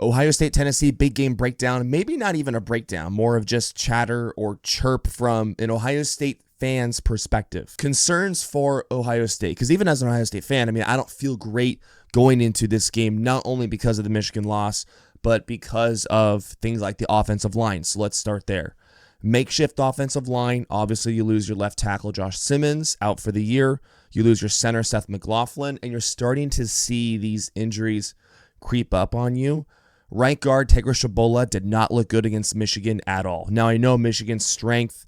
Ohio State, Tennessee, big game breakdown. Maybe not even a breakdown, more of just chatter or chirp from an Ohio State fan's perspective. Concerns for Ohio State, because even as an Ohio State fan, I don't feel great going into this game, not only because of the Michigan loss, but because of things like the offensive line. So let's start there. Makeshift offensive line. Obviously, you lose your left tackle, Josh Simmons, out for the year. You lose your center, Seth McLaughlin, and you're starting to see these injuries creep up on you. Right guard Tegra Shabola did not look good against Michigan at all. Now, I know Michigan's strength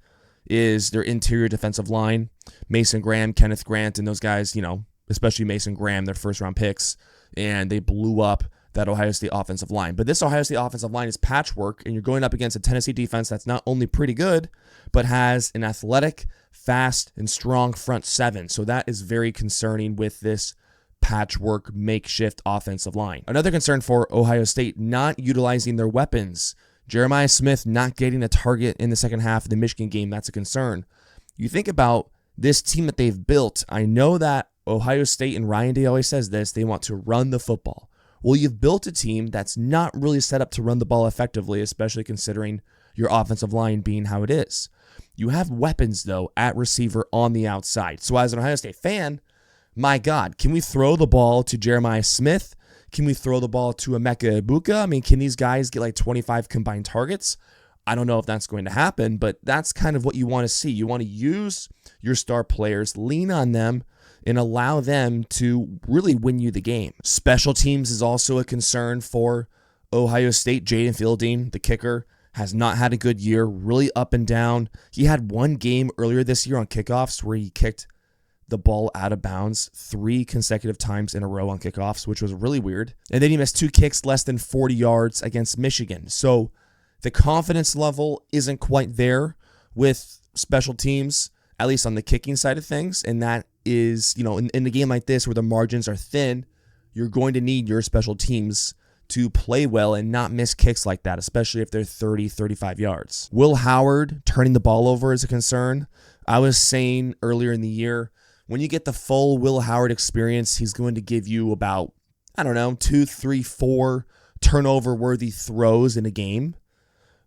is their interior defensive line. Mason Graham, Kenneth Grant, and those guys, especially Mason Graham, their first-round picks, and they blew up that Ohio State offensive line. But this Ohio State offensive line is patchwork, and you're going up against a Tennessee defense that's not only pretty good, but has an athletic, fast, and strong front seven. So that is very concerning with this patchwork makeshift offensive line. Another concern for Ohio State, not utilizing their weapons. Jeremiah Smith not getting a target in the second half of the Michigan game. That's a concern. You think about this team that they've built. I know that Ohio State, and Ryan Day always says this, they want to run the football. Well, you've built a team that's not really set up to run the ball effectively, especially considering your offensive line being how it is. You have weapons, though, at receiver on the outside. So as an Ohio State fan, my God, can we throw the ball to Jeremiah Smith? Can we throw the ball to Emeka Ibuka? Can these guys get like 25 combined targets? I don't know if that's going to happen, but that's kind of what you want to see. You want to use your star players, lean on them, and allow them to really win you the game. Special teams is also a concern for Ohio State. Jaden Fielding, the kicker, has not had a good year, really up and down. He had one game earlier this year on kickoffs where he kicked the ball out of bounds 3 consecutive times in a row on kickoffs, which was really weird. And then he missed 2 kicks less than 40 yards against Michigan. So the confidence level isn't quite there with special teams, at least on the kicking side of things. And that is, in a game like this where the margins are thin, you're going to need your special teams to play well and not miss kicks like that, especially if they're 30, 35 yards. Will Howard turning the ball over is a concern. I was saying earlier in the year, when you get the full Will Howard experience, he's going to give you about, 2, 3, 4 turnover-worthy throws in a game.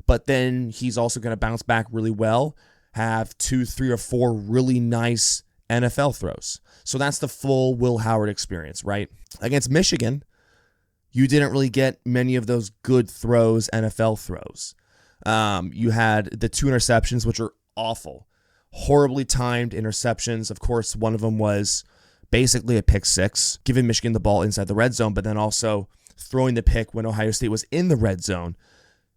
But then he's also going to bounce back really well, have 2, 3, or 4 really nice NFL throws. So that's the full Will Howard experience, right? Against Michigan, you didn't really get many of those good throws, NFL throws. You had the 2 interceptions, which are awful. Horribly timed interceptions. Of course, one of them was basically a pick 6, giving Michigan the ball inside the red zone, but then also throwing the pick when Ohio State was in the red zone.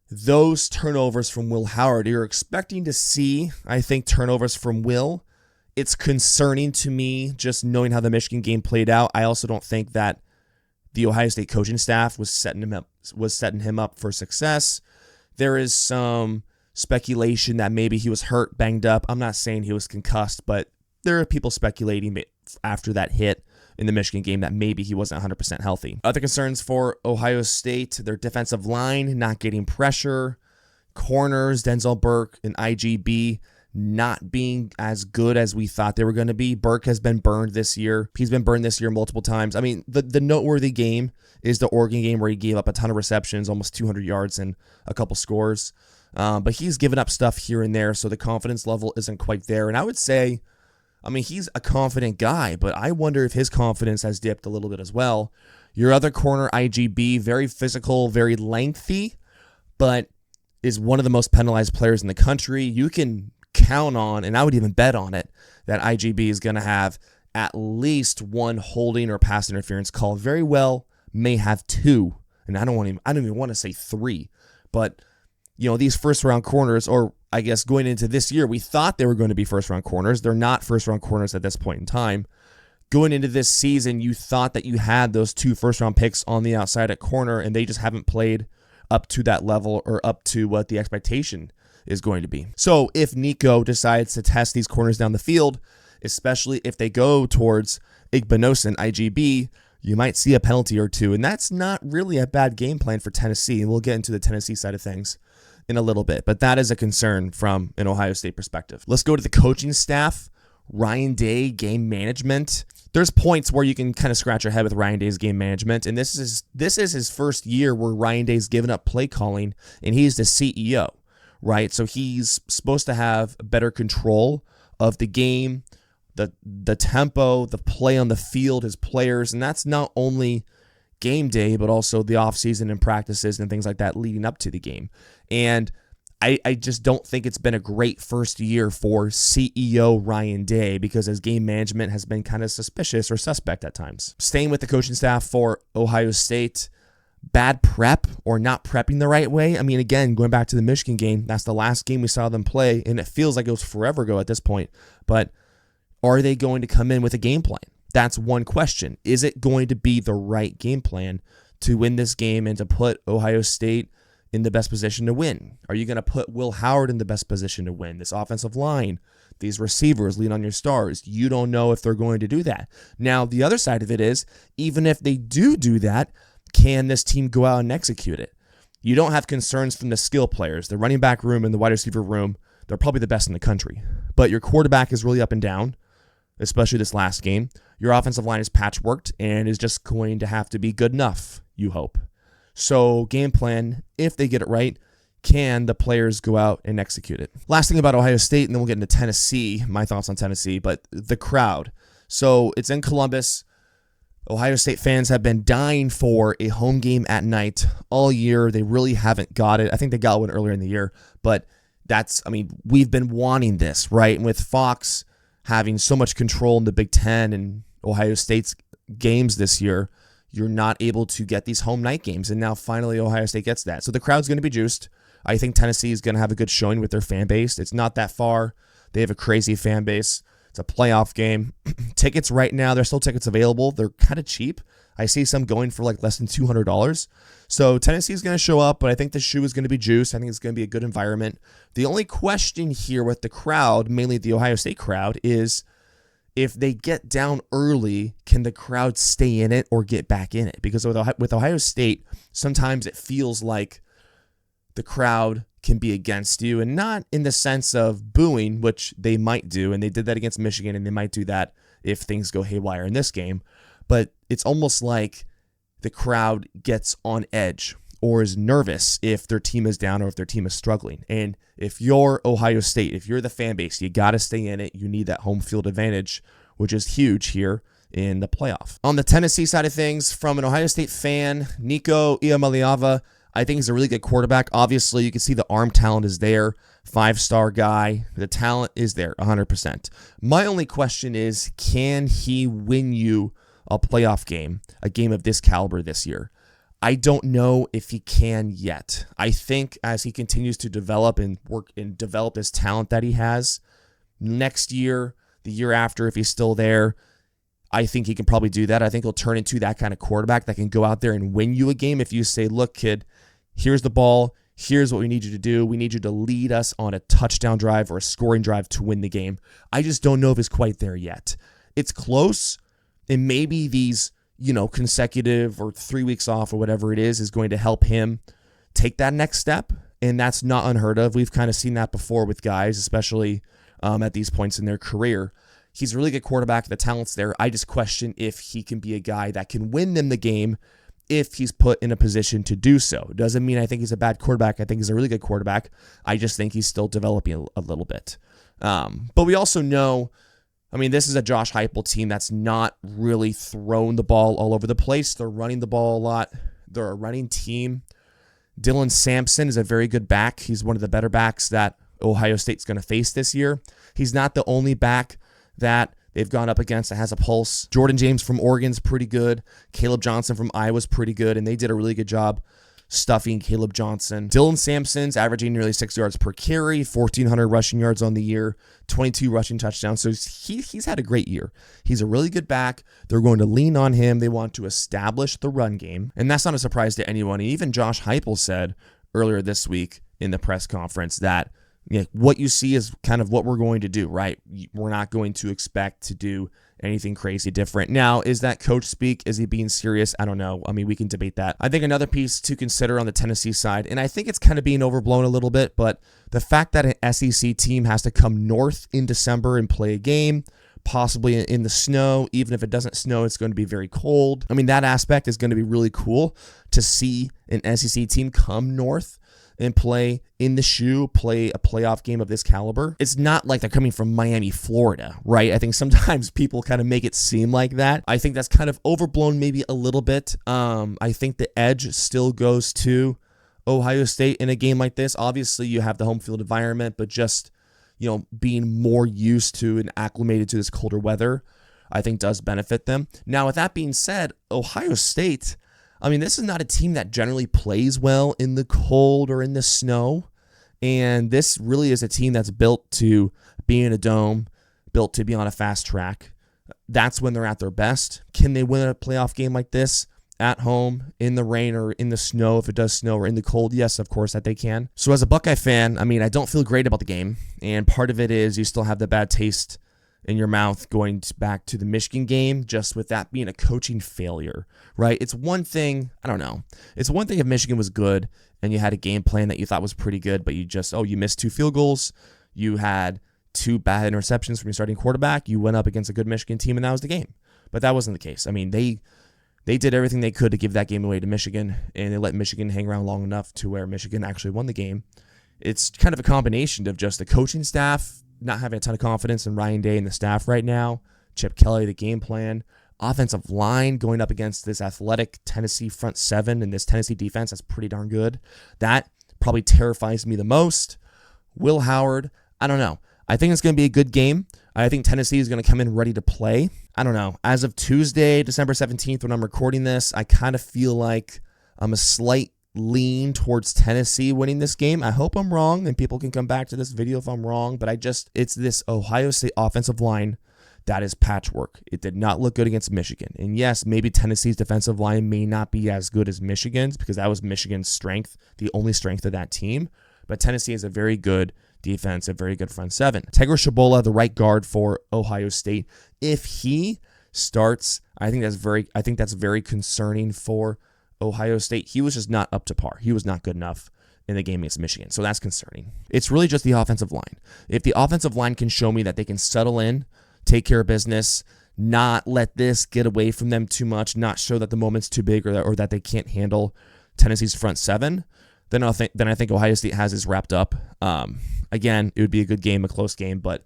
Those turnovers from Will Howard, you're expecting to see, I think, turnovers from Will. It's concerning to me just knowing how the Michigan game played out. I also don't think that the Ohio State coaching staff was setting him up for success. There is some speculation that maybe he was hurt, banged up. I'm not saying he was concussed, but there are people speculating after that hit in the Michigan game that maybe he wasn't 100% healthy. Other concerns for Ohio State, their defensive line not getting pressure, corners, Denzel Burke and IGB not being as good as we thought they were going to be. Burke has been burned this year. He's been burned this year multiple times. The noteworthy game is the Oregon game where he gave up a ton of receptions, almost 200 yards and a couple scores. But he's given up stuff here and there, so the confidence level isn't quite there. And I would say, he's a confident guy, but I wonder if his confidence has dipped a little bit as well. Your other corner, IGB, very physical, very lengthy, but is one of the most penalized players in the country. You can count on, and I would even bet on it, that IGB is going to have at least 1 holding or pass interference call. Very well may have 2, and I don't even want to say 3, but these first-round corners, or I guess going into this year, we thought they were going to be first-round corners. They're not first-round corners at this point in time. Going into this season, you thought that you had those 2 first-round picks on the outside at corner, and they just haven't played up to that level or up to what the expectation is going to be. So if Nico decides to test these corners down the field, especially if they go towards Igbinosun, IGB, you might see a penalty or 2, and that's not really a bad game plan for Tennessee. And we'll get into the Tennessee side of things in a little bit, but that is a concern from an Ohio State perspective. Let's go to the coaching staff. Ryan Day game management. There's points where you can kind of scratch your head with Ryan Day's game management, and this is his first year where Ryan Day's given up play calling, and he's the CEO, right? So he's supposed to have better control of the game, the tempo, the play on the field, his players, and that's not only game day, but also the offseason and practices and things like that leading up to the game. And I just don't think it's been a great first year for CEO Ryan Day because his game management has been kind of suspicious or suspect at times. Staying with the coaching staff for Ohio State, bad prep or not prepping the right way. I mean, again, going back to the Michigan game, that's the last game we saw them play, and it feels like it was forever ago at this point. But are they going to come in with a game plan? That's one question. Is it going to be the right game plan to win this game and to put Ohio State in the best position to win? Are you going to put Will Howard in the best position to win? This offensive line, these receivers, lean on your stars. You don't know if they're going to do that. Now, the other side of it is, even if they do that, can this team go out and execute it? You don't have concerns from the skill players. The running back room and the wide receiver room, they're probably the best in the country. But your quarterback is really up and down, especially this last game. Your offensive line is patchworked and is just going to have to be good enough, you hope. So game plan, if they get it right, can the players go out and execute it? Last thing about Ohio State, and then we'll get into Tennessee, my thoughts on Tennessee, but the crowd. So it's in Columbus. Ohio State fans have been dying for a home game at night all year. They really haven't got it. I think they got one earlier in the year, but we've been wanting this, right? And with Fox having so much control in the Big Ten and Ohio State's games this year, you're not able to get these home night games, and now finally Ohio State gets that. So the crowd's going to be juiced. I think Tennessee is going to have a good showing with their fan base. It's not that far. They have a crazy fan base. It's a playoff game. Tickets right now, there's still tickets available. They're kind of cheap. I see some going for like less than $200. So Tennessee is going to show up, but I think the shoe is going to be juiced. I think it's going to be a good environment. The only question here with the crowd, mainly the Ohio State crowd, is if they get down early, can the crowd stay in it or get back in it? Because with Ohio State, sometimes it feels like the crowd can be against you, and not in the sense of booing, which they might do, and they did that against Michigan, and they might do that if things go haywire in this game. But it's almost like the crowd gets on edge or is nervous if their team is down or if their team is struggling. And if you're Ohio State, if you're the fan base, you got to stay in it. You need that home field advantage, which is huge here in the playoff. On the Tennessee side of things, from an Ohio State fan, Nico Iamaleava, I think he's a really good quarterback. Obviously, you can see the arm talent is there. 5-star guy. The talent is there, 100%. My only question is, can he win you a playoff game, a game of this caliber this year? I don't know if he can yet. I think as he continues to develop and work and develop this talent that he has, next year, the year after, if he's still there, I think he can probably do that. I think he'll turn into that kind of quarterback that can go out there and win you a game. If you say, look, kid, here's the ball. Here's what we need you to do. We need you to lead us on a touchdown drive or a scoring drive to win the game. I just don't know if it's quite there yet. It's close, and maybe these consecutive or 3 weeks off or whatever it is going to help him take that next step. And that's not unheard of. We've kind of seen that before with guys, especially at these points in their career. He's a really good quarterback. The talent's there. I just question if he can be a guy that can win them the game if he's put in a position to do so. Doesn't mean I think he's a bad quarterback. I think he's a really good quarterback. I just think he's still developing a little bit. But we also know, this is a Josh Heupel team that's not really throwing the ball all over the place. They're running the ball a lot. They're a running team. Dylan Sampson is a very good back. He's one of the better backs that Ohio State's going to face this year. He's not the only back that they've gone up against that has a pulse. Jordan James from Oregon's pretty good. Caleb Johnson from Iowa's pretty good, and they did a really good job stuffing Caleb Johnson. Dylan Sampson's averaging nearly 6 yards per carry, 1,400 rushing yards on the year, 22 rushing touchdowns. So he's had a great year. He's a really good back. They're going to lean on him. They want to establish the run game, and that's not a surprise to anyone. And even Josh Heupel said earlier this week in the press conference that what you see is kind of what we're going to do, right? We're not going to expect to do anything crazy different. Now, is that coach speak? Is he being serious? I don't know. I mean, we can debate that. I think another piece to consider on the Tennessee side, and I think it's kind of being overblown a little bit, but the fact that an SEC team has to come north in December and play a game, possibly in the snow. Even if it doesn't snow, it's going to be very cold. I mean, that aspect is going to be really cool to see an SEC team come north and play in the shoe, play a playoff game of this caliber. It's not like they're coming from Miami, Florida, right? I think sometimes people kind of make it seem like that. I think that's kind of overblown maybe a little bit. I think the edge still goes to Ohio State in a game like this. Obviously, you have the home field environment, but just being more used to and acclimated to this colder weather, I think does benefit them. Now, with that being said, Ohio State, I mean, this is not a team that generally plays well in the cold or in the snow. And this really is a team that's built to be in a dome, built to be on a fast track. That's when they're at their best. Can they win a playoff game like this at home, in the rain or in the snow, if it does snow, or in the cold? Yes, of course, that they can. So as a Buckeye fan, I mean, I don't feel great about the game. And part of it is you still have the bad taste in your mouth going back to the Michigan game, just with that being a coaching failure, right? It's one thing, I don't know. It's one thing if Michigan was good and you had a game plan that you thought was pretty good, but you missed 2 field goals. You had 2 bad interceptions from your starting quarterback. You went up against a good Michigan team, and that was the game. But that wasn't the case. I mean, they did everything they could to give that game away to Michigan, and they let Michigan hang around long enough to where Michigan actually won the game. It's kind of a combination of just the coaching staff not having a ton of confidence in Ryan Day and the staff right now, Chip Kelly, the game plan, offensive line going up against this athletic Tennessee front 7 and this Tennessee defense that's pretty darn good. That probably terrifies me the most. Will Howard, I don't know. I think it's going to be a good game. I think Tennessee is going to come in ready to play. I don't know. As of Tuesday, December 17th, when I'm recording this, I kind of feel like I'm a slight lean towards Tennessee winning this game. I hope I'm wrong, and people can come back to this video if I'm wrong, but it's this Ohio State offensive line that is patchwork. It did not look good against Michigan. And yes, maybe Tennessee's defensive line may not be as good as Michigan's because that was Michigan's strength, the only strength of that team, but Tennessee is a very good defense, a very good front 7. Tegra Shabola, the right guard for Ohio State, if he starts, I think that's very concerning for Ohio State. He was just not up to par. He was not good enough in the game against Michigan. So that's concerning. It's really just the offensive line. If the offensive line can show me that they can settle in, take care of business, not let this get away from them too much, not show that the moment's too big or that they can't handle Tennessee's front 7, then I think Ohio State has this wrapped up. Again, it would be a good game, a close game, but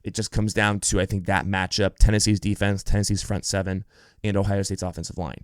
it just comes down to, I think, that matchup, Tennessee's defense, Tennessee's front 7, and Ohio State's offensive line.